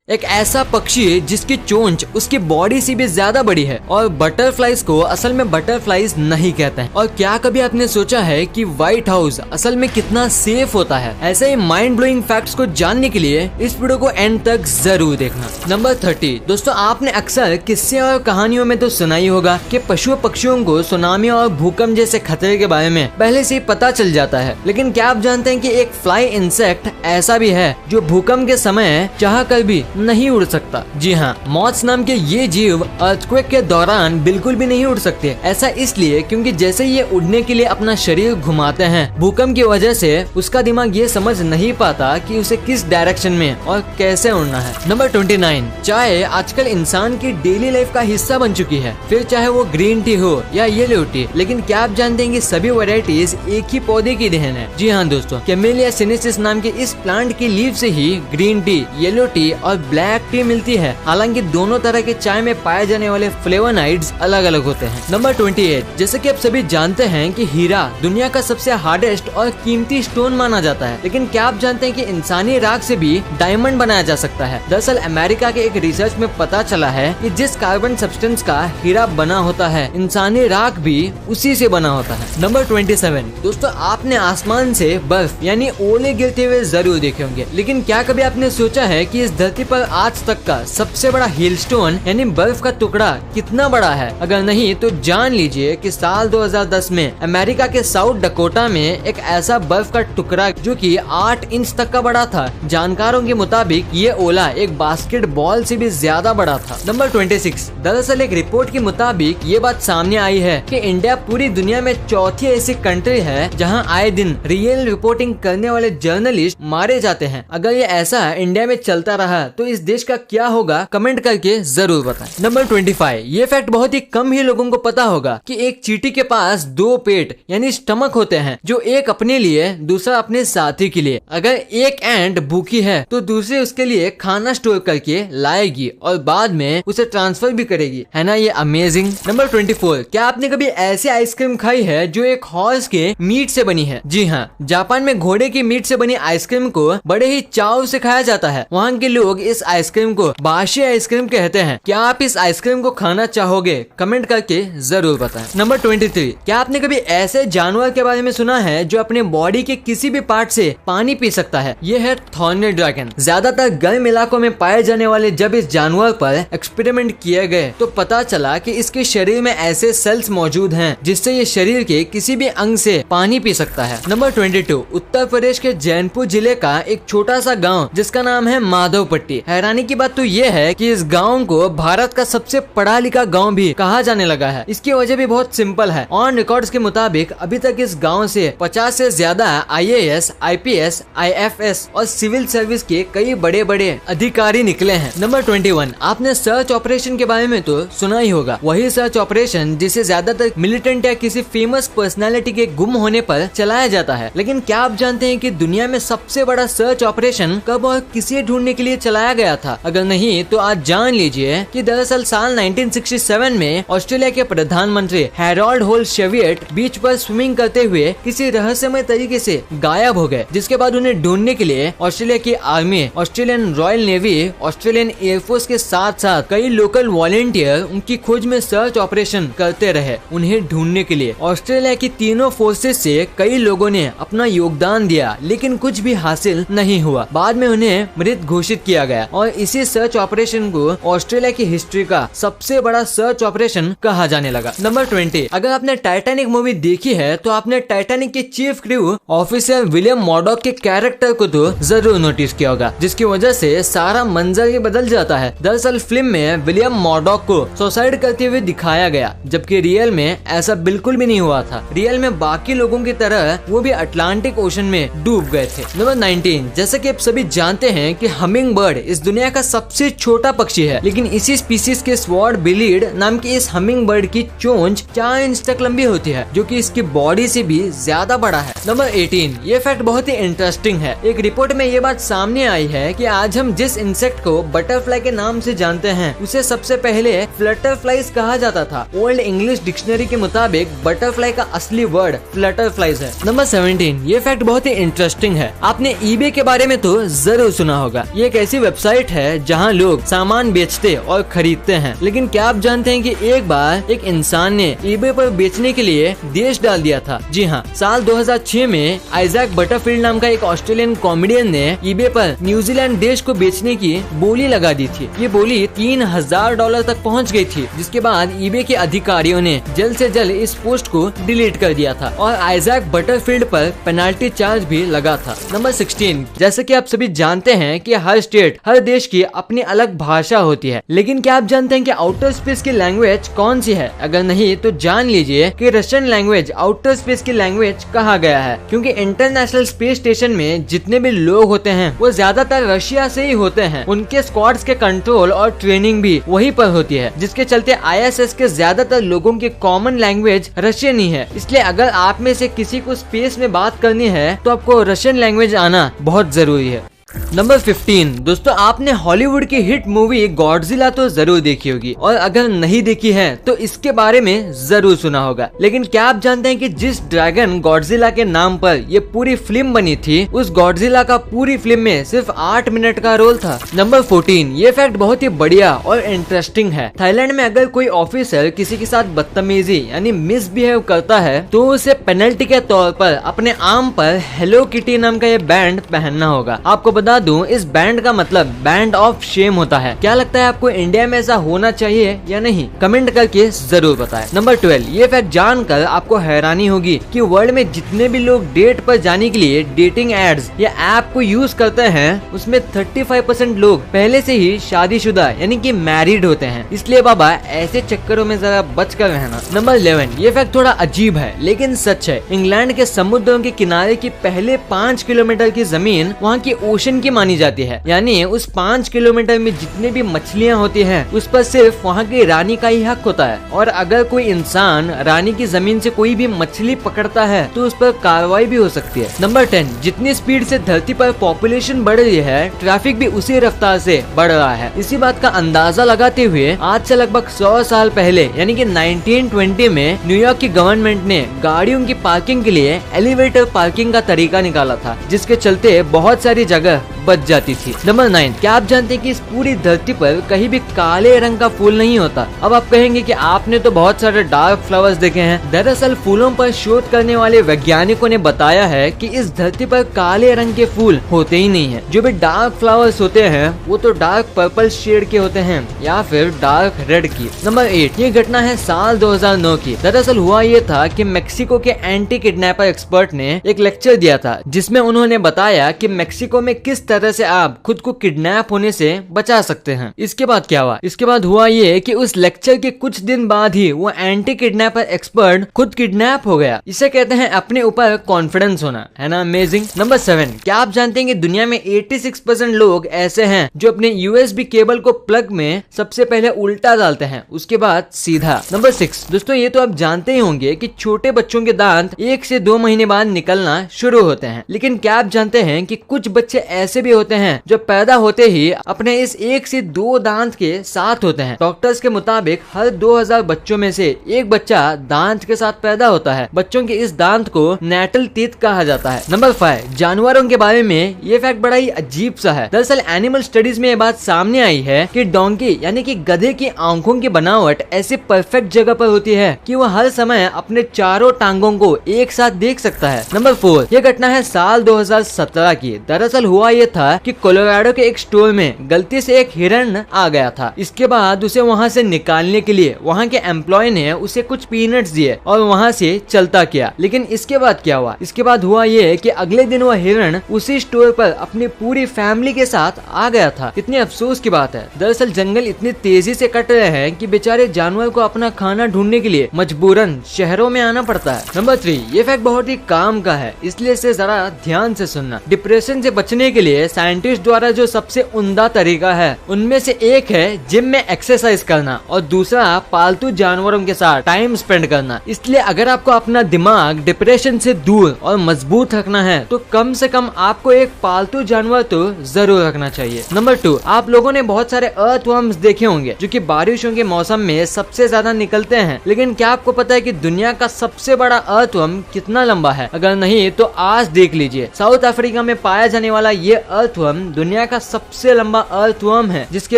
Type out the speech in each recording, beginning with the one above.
एक ऐसा पक्षी है जिसकी चोंच उसकी बॉडी से भी ज्यादा बड़ी है और बटरफ्लाइज को असल में बटरफ्लाइज नहीं कहते हैं। और क्या कभी आपने सोचा है कि व्हाइट हाउस असल में कितना सेफ होता है? ऐसे ही माइंड ब्लोइंग फैक्ट्स को जानने के लिए इस वीडियो को एंड तक जरूर देखना। नंबर 30 दोस्तों, आपने अक्सर किस्से और कहानियों में तो सुना ही होगा कि पशु पक्षियों को सुनामी और भूकंप जैसे खतरे के बारे में पहले से ही पता चल जाता है। लेकिन क्या आप जानते हैं कि एक फ्लाई इंसेक्ट ऐसा भी है जो भूकंप के समय चाह कर भी नहीं उड़ सकता? जी हाँ, मॉथ्स नाम के ये जीव अर्थक्वेक के दौरान बिल्कुल भी नहीं उड़ सकते। ऐसा इसलिए क्योंकि जैसे ये उड़ने के लिए अपना शरीर घुमाते हैं, भूकंप की वजह से उसका दिमाग ये समझ नहीं पाता कि उसे किस डायरेक्शन में और कैसे उड़ना है। नंबर 29, चाय आजकल इंसान की डेली लाइफ का हिस्सा बन चुकी है, फिर चाहे वो ग्रीन टी हो या येलो टी। लेकिन क्या आप जानते हैं कि सभी वैरायटीज एक ही पौधे की देन है? जी हाँ दोस्तों, कैमेलिया सिनेसिस नाम के इस प्लांट की लीव से ही ग्रीन टी, येलो टी और ब्लैक टी मिलती है। हालांकि दोनों तरह के चाय में पाए जाने वाले फ्लेवोनाइड्स अलग अलग होते हैं। नंबर 28, जैसे कि आप सभी जानते हैं कि हीरा दुनिया का सबसे हार्डेस्ट और कीमती स्टोन माना जाता है। लेकिन क्या आप जानते हैं कि इंसानी राख से भी डायमंड बनाया जा सकता है? दरअसल अमेरिका के एक रिसर्च में पता चला है कि जिस कार्बन सब्सटेंस का हीरा बना होता है, इंसानी राख भी उसी से बना होता है। नंबर 27 दोस्तों, आपने आसमान से बर्फ यानी ओले गिरते हुए जरूर देखे होंगे। लेकिन क्या कभी आपने सोचा है कि इस धरती पर आज तक का सबसे बड़ा हिल स्टोन यानी बर्फ का टुकड़ा कितना बड़ा है? अगर नहीं तो जान लीजिए कि साल 2010 में अमेरिका के साउथ डकोटा में एक ऐसा बर्फ का टुकड़ा जो कि 8 इंच तक का बड़ा था। जानकारों के मुताबिक ये ओला एक बास्केटबॉल से भी ज्यादा बड़ा था। नंबर 26, दरअसल एक रिपोर्ट के मुताबिक ये बात सामने आई है कि इंडिया पूरी दुनिया में चौथी ऐसी कंट्री है जहां आए दिन रियल रिपोर्टिंग करने वाले जर्नलिस्ट मारे जाते हैं। अगर ये ऐसा इंडिया में चलता रहा तो इस देश का क्या होगा? कमेंट करके जरूर बताएं। नंबर 25, ये फैक्ट बहुत ही कम ही लोगों को पता होगा कि एक चींटी के पास 2 पेट यानी स्टमक होते हैं, जो एक अपने लिए दूसरा अपने साथी के लिए। अगर एक एंट भूखी है तो दूसरे उसके लिए खाना स्टोर करके लाएगी और बाद में उसे ट्रांसफर भी करेगी। है ना ये अमेजिंग? नंबर 24, क्या आपने कभी ऐसी आइसक्रीम खाई है जो एक हॉर्स के मीट से बनी है? जी हाँ, जापान में घोड़े की मीट से बनी आइसक्रीम को बड़े ही चाव से खाया जाता है। वहाँ के लोग इस आइसक्रीम को बाशी आइसक्रीम कहते हैं। क्या आप इस आइसक्रीम को खाना चाहोगे? कमेंट करके जरूर बताएं। नंबर 23, क्या आपने कभी ऐसे जानवर के बारे में सुना है जो अपने बॉडी के किसी भी पार्ट से पानी पी सकता है? ये है थॉर्नेट ड्रैगन। ज्यादातर गर्म इलाकों में पाए जाने वाले जब इस जानवर पर एक्सपेरिमेंट किए गए तो पता चला कि इसके शरीर में ऐसे सेल्स मौजूद हैं जिससे ये शरीर के किसी भी अंग से पानी पी सकता है। नंबर 22, उत्तर प्रदेश के जैनपुर जिले का एक छोटा सा गाँव जिसका नाम है माधवपट्टी। हैरानी की बात तो ये है कि इस गांव को भारत का सबसे पढ़ा लिखा गांव भी कहा जाने लगा है। इसकी वजह भी बहुत सिंपल है। ऑन रिकॉर्ड्स के मुताबिक अभी तक इस गांव से 50 से ज्यादा IAS, IPS, IFS और सिविल सर्विस के कई बड़े बड़े अधिकारी निकले हैं। नंबर 21, आपने सर्च ऑपरेशन के बारे में तो सुना ही होगा। वही सर्च ऑपरेशन जिसे ज्यादातर मिलिटेंट या किसी फेमस पर्सनैलिटी के गुम होने पर चलाया जाता है। लेकिन क्या आप जानते हैं कि दुनिया में सबसे बड़ा सर्च ऑपरेशन कब और किसे ढूंढने के लिए चलाया गया था? अगर नहीं तो आज जान लीजिए कि दरअसल साल 1967 में ऑस्ट्रेलिया के प्रधानमंत्री हैरोल्ड होल शेवियट बीच पर स्विमिंग करते हुए किसी रहस्यमय तरीके से गायब हो गए, जिसके बाद उन्हें ढूंढने के लिए ऑस्ट्रेलिया की army, Australian royal navy, Australian air force के साथ साथ कई लोकल वॉलेंटियर उनकी खोज में सर्च ऑपरेशन करते रहे। उन्हें ढूंढने के लिए ऑस्ट्रेलिया की तीनों फोर्सेस से कई लोगों ने अपना योगदान दिया, लेकिन कुछ भी हासिल नहीं हुआ। बाद में उन्हें मृत घोषित किया गया और इसी सर्च ऑपरेशन को ऑस्ट्रेलिया की हिस्ट्री का सबसे बड़ा सर्च ऑपरेशन कहा जाने लगा। नंबर 20, अगर आपने टाइटैनिक मूवी देखी है तो आपने टाइटैनिक के चीफ क्रू ऑफिसर विलियम मॉडॉक के कैरेक्टर को तो जरूर नोटिस किया होगा, जिसकी वजह से सारा मंजर ही बदल जाता है। दरअसल फिल्म में विलियम मॉडॉक को सुसाइड करते हुए दिखाया गया, जबकि रियल में ऐसा बिल्कुल भी नहीं हुआ था। रियल में बाकी लोगों की तरह वो भी अटलांटिक ओशन में डूब गए थे। नंबर 19, जैसे कि आप सभी जानते हैं कि हमिंग बर्ड इस दुनिया का सबसे छोटा पक्षी है, लेकिन इसी स्पीसीज के स्वॉर्ड बिलीड नाम की इस हमिंग बर्ड की चोंच 4 इंच तक लंबी होती है, जो कि इसकी बॉडी से भी ज्यादा बड़ा है। नंबर 18, ये फैक्ट बहुत ही इंटरेस्टिंग है। एक रिपोर्ट में ये बात सामने आई है कि आज हम जिस इंसेक्ट को बटरफ्लाई के नाम से जानते हैं उसे सबसे पहले फ्लटरफ्लाइज कहा जाता था। ओल्ड इंग्लिश डिक्शनरी के मुताबिक बटरफ्लाई का असली वर्ड फ्लटरफ्लाइज है। नंबर 17, ये फैक्ट बहुत ही इंटरेस्टिंग है। आपने eBay के बारे में तो जरूर सुना होगा। ये एक ऐसी वेबसाइट है जहां लोग सामान बेचते और खरीदते हैं। लेकिन क्या आप जानते हैं कि एक बार एक इंसान ने ईबे पर बेचने के लिए देश डाल दिया था। जी हाँ, साल 2006 में आइजैक बटरफील्ड नाम का एक ऑस्ट्रेलियन कॉमेडियन ने ईबे पर न्यूजीलैंड देश को बेचने की बोली लगा दी थी। ये बोली $3000 तक पहुंच गई थी, जिसके बाद ईबे के अधिकारियों ने जल्द से जल्द इस पोस्ट को डिलीट कर दिया था और आइजैक बटरफील्ड पर पेनाल्टी चार्ज भी लगा था। नंबर 16, जैसे कि आप सभी जानते हैं कि हर स्टेट, हर देश की अपनी अलग भाषा होती है, लेकिन क्या आप जानते हैं कि आउटर स्पेस की लैंग्वेज कौन सी है? अगर नहीं तो जान लीजिए कि रशियन लैंग्वेज आउटर स्पेस की लैंग्वेज कहा गया है, क्योंकि इंटरनेशनल स्पेस स्टेशन में जितने भी लोग होते हैं वो ज्यादातर रशिया से ही होते हैं। उनके स्क्वाड्स के कंट्रोल और ट्रेनिंग भी वहीं पर होती है, जिसके चलते ISS के ज्यादातर लोगों की कॉमन लैंग्वेज रशियन ही है। इसलिए अगर आप में से किसी को स्पेस में बात करनी है तो आपको रशियन लैंग्वेज आना बहुत जरूरी है। नंबर 15, दोस्तों आपने हॉलीवुड की हिट मूवी गॉडजिला तो जरूर देखी होगी, और अगर नहीं देखी है तो इसके बारे में जरूर सुना होगा। लेकिन क्या आप जानते हैं कि जिस ड्रैगन गॉडजिला के नाम पर ये पूरी फिल्म बनी थी, उस गॉडजिला का पूरी फिल्म में सिर्फ 8 मिनट का रोल था। नंबर 14, ये फैक्ट बहुत ही बढ़िया और इंटरेस्टिंग है। थाईलैंड में अगर कोई ऑफिसर किसी के साथ बदतमीजी यानी मिसबिहेव करता है तो उसे पेनल्टी के तौर पर अपने आर्म पर हेलो किटी नाम का ये बैंड पहनना होगा। आपको बता दूं, इस बैंड का मतलब बैंड ऑफ शेम होता है। क्या लगता है आपको इंडिया में ऐसा होना चाहिए या नहीं? कमेंट करके जरूर बताएं। नंबर 12, ये फैक्ट जानकर आपको हैरानी होगी कि वर्ल्ड में जितने भी लोग डेट पर जाने के लिए डेटिंग एड्स या ऐप को यूज करते हैं, उसमें 35% लोग पहले से ही शादीशुदा यानी कि मैरिड होते हैं। इसलिए बाबा ऐसे चक्करों में जरा बच कर रहना। नंबर 11, ये फैक्ट थोड़ा अजीब है लेकिन सच है। इंग्लैंड के समुद्रों के किनारे की पहले 5 किलोमीटर की जमीन वहाँ की ओशन की मानी जाती है, यानी उस 5 किलोमीटर में जितने भी मछलियाँ होती हैं उस पर सिर्फ वहाँ की रानी का ही हक होता है। और अगर कोई इंसान रानी की जमीन से कोई भी मछली पकड़ता है तो उस पर कार्रवाई भी हो सकती है। नंबर 10, जितनी स्पीड से धरती पर पॉपुलेशन बढ़ रही है, ट्रैफिक भी उसी रफ्तार से बढ़ रहा है। इसी बात का अंदाजा लगाते हुए आज से लगभग 100 साल पहले यानी कि 1920 में न्यूयॉर्क की गवर्नमेंट ने गाड़ियों की पार्किंग के लिए एलिवेटर पार्किंग का तरीका निकाला था, जिसके चलते बहुत सारी जगह बच जाती थी। नंबर 9, क्या आप जानते हैं कि इस पूरी धरती पर कहीं भी काले रंग का फूल नहीं होता? अब आप कहेंगे कि आपने तो बहुत सारे डार्क फ्लावर्स देखे हैं। दरअसल फूलों पर शोध करने वाले वैज्ञानिकों ने बताया है कि इस धरती पर काले रंग के फूल होते ही नहीं है। जो भी डार्क फ्लावर्स होते हैं वो तो डार्क पर्पल शेड के होते हैं या फिर डार्क रेड की। नंबर 8, ये घटना है साल 2009 की। दरअसल हुआ ये था कि मेक्सिको के एंटी किडनैपर एक्सपर्ट ने एक लेक्चर दिया था, जिसमें उन्होंने बताया कि मेक्सिको में किस तरह से आप खुद को किडनैप होने से बचा सकते हैं। इसके बाद क्या हुआ? इसके बाद हुआ ये कि उस लेक्चर के कुछ दिन बाद ही वो एंटी किडनैपर एक्सपर्ट खुद किडनैप हो गया। इसे कहते हैं अपने ऊपर कॉन्फिडेंस होना, है ना अमेजिंग। नंबर 7, क्या आप जानते हैं कि दुनिया में 86% लोग ऐसे हैं जो अपने USB केबल को प्लग में सबसे पहले उल्टा डालते हैं, उसके बाद सीधा। नंबर 6, दोस्तों ये तो आप जानते ही होंगे कि छोटे बच्चों के दांत 1 से 2 महीने बाद निकलना शुरू होते हैं। लेकिन क्या आप जानते हैं कि कुछ बच्चे ऐसे भी होते हैं जो पैदा होते ही अपने इस 1 से 2 दांत के साथ होते हैं। डॉक्टर्स के मुताबिक हर 2000 बच्चों में से एक बच्चा दांत के साथ पैदा होता है। बच्चों के इस दांत को नेटल टीथ कहा जाता है। नंबर 5, जानवरों के बारे में ये फैक्ट बड़ा ही अजीब सा है। दरअसल एनिमल स्टडीज में ये बात सामने आई है कि डोंकी यानी कि गधे की आंखों की बनावट ऐसी परफेक्ट जगह पर होती है कि वह हर समय अपने चारों टांगों को एक साथ देख सकता है। नंबर 4, ये घटना है साल 2017 की। दरअसल हुआ ये था कि कोलोराडो के एक स्टोर में गलती से एक हिरन आ गया था। इसके बाद उसे वहाँ से निकालने के लिए वहाँ के एम्प्लॉय ने उसे कुछ पीनट्स दिए और वहाँ से चलता किया। लेकिन इसके बाद क्या हुआ? इसके बाद हुआ ये कि अगले दिन वह हिरन उसी स्टोर पर अपनी पूरी फैमिली के साथ आ गया था। कितनी अफसोस की बात है। दरअसल जंगल इतनी तेजी से कट रहे हैं कि बेचारे जानवर को अपना खाना ढूंढने के लिए मजबूरन शहरों में आना पड़ता है। नंबर 3, ये फैक्ट बहुत ही काम का है, इसलिए इसे जरा ध्यान से सुनना। डिप्रेशन से बचने के लिए साइंटिस्ट द्वारा जो सबसे उम्दा तरीका है उनमें से एक है जिम में एक्सरसाइज करना और दूसरा पालतू जानवरों के साथ टाइम स्पेंड करना। इसलिए अगर आपको अपना दिमाग डिप्रेशन से दूर और मजबूत रखना है तो कम से कम आपको एक पालतू जानवर तो जरूर रखना चाहिए। नंबर 2, आप लोगों ने बहुत सारे अर्थवर्म्स देखे होंगे जो कि बारिशों के मौसम में सबसे ज्यादा निकलते हैं। लेकिन क्या आपको पता है कि दुनिया का सबसे बड़ा अर्थवर्म कितना लंबा है? अगर नहीं तो आज देख लीजिए। साउथ अफ्रीका में पाया जाने वाला ये अर्थवर्म दुनिया का सबसे लंबा अर्थवर्म है, जिसकी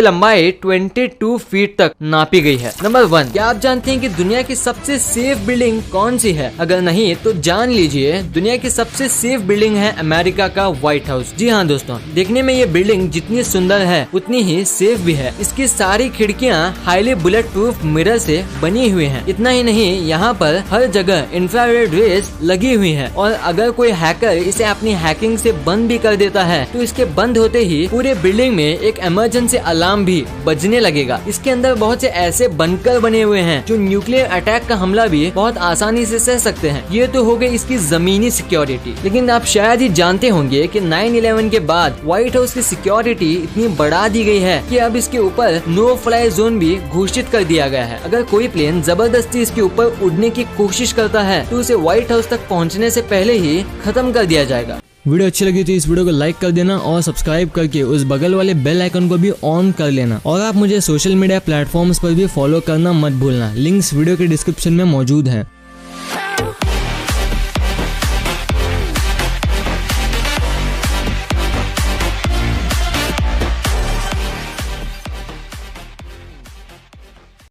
लंबाई 22 फीट तक नापी गई है। नंबर 1, क्या आप जानते हैं कि दुनिया की सबसे सेफ बिल्डिंग कौन सी है? अगर नहीं तो जान लीजिए, दुनिया की सबसे सेफ बिल्डिंग है अमेरिका का व्हाइट हाउस। जी हाँ दोस्तों, देखने में ये बिल्डिंग जितनी सुंदर है उतनी ही सेफ भी है। इसकी सारी खिड़कियाँ हाईली बुलेट प्रूफ मिरर से बनी हुई हैं। इतना ही नहीं, यहाँ पर हर जगह इंफ्रारेड रेस लगी हुई है, और अगर कोई हैकर इसे अपनी हैकिंग से बंद भी कर देता है तो इसके बंद होते ही पूरे बिल्डिंग में एक इमरजेंसी अलार्म भी बजने लगेगा। इसके अंदर बहुत से ऐसे बंकर बने हुए हैं जो न्यूक्लियर अटैक का हमला भी बहुत आसानी से सह सकते हैं। ये तो हो गई इसकी जमीनी सिक्योरिटी, लेकिन आप शायद ही जानते होंगे कि 9/11 के बाद व्हाइट हाउस की सिक्योरिटी इतनी बढ़ा दी गई है कि अब इसके ऊपर नो फ्लाई जोन भी घोषित कर दिया गया है। अगर कोई प्लेन जबरदस्ती इसके ऊपर उड़ने की कोशिश करता है तो उसे व्हाइट हाउस तक पहुंचने से पहले ही खत्म कर दिया जाएगा। वीडियो अच्छी लगी तो इस वीडियो को लाइक कर देना और सब्सक्राइब करके उस बगल वाले बेल आइकन को भी ऑन कर लेना। और आप मुझे सोशल मीडिया प्लेटफॉर्म्स पर भी फॉलो करना मत भूलना। लिंक्स वीडियो के डिस्क्रिप्शन में मौजूद हैं।